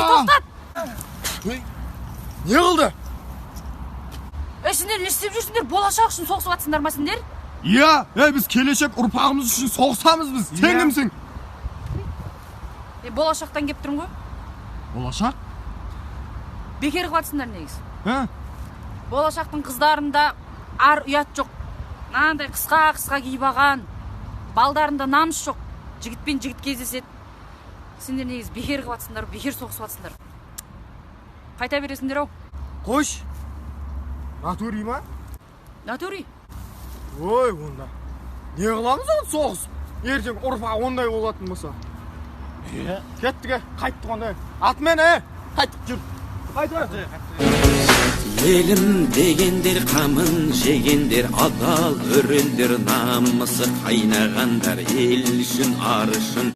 Тоқтат! Не қылды? Сендер не істеп жүрсіңдер? Болашақ үшін соғысып жатсыңдар ма сендер? Иә, біз келешек ұрпағымыз үшін соғысамыз біз. Сен кімсің? Болашақтан кеп тұрмын ғой. Болашақ? Бекер қылып жатсыңдар негізі. Болашақтың Болашақтың қыздарында ар ұят жоқ. Мынандай қысқа киіп алған. Балдарында намыс жоқ. Жігітпен жігіт кездеседі. Сендер негізі бекер қылып жатсыңдар, бекер соғысып жатсыңдар. Қайта бересіңдер ау. Қош. Натури ма? Натури. Ой, онда. Не қыламыз оны соғыс? Ертең ұрпақ ондай болатын болса. Кеттік, қайттық ондай. Атмен, қайттық жүр. Қайты. Елім дегендер қамын жегендер, адал өрендер намысы қайнағандар, ел үшін ар үшін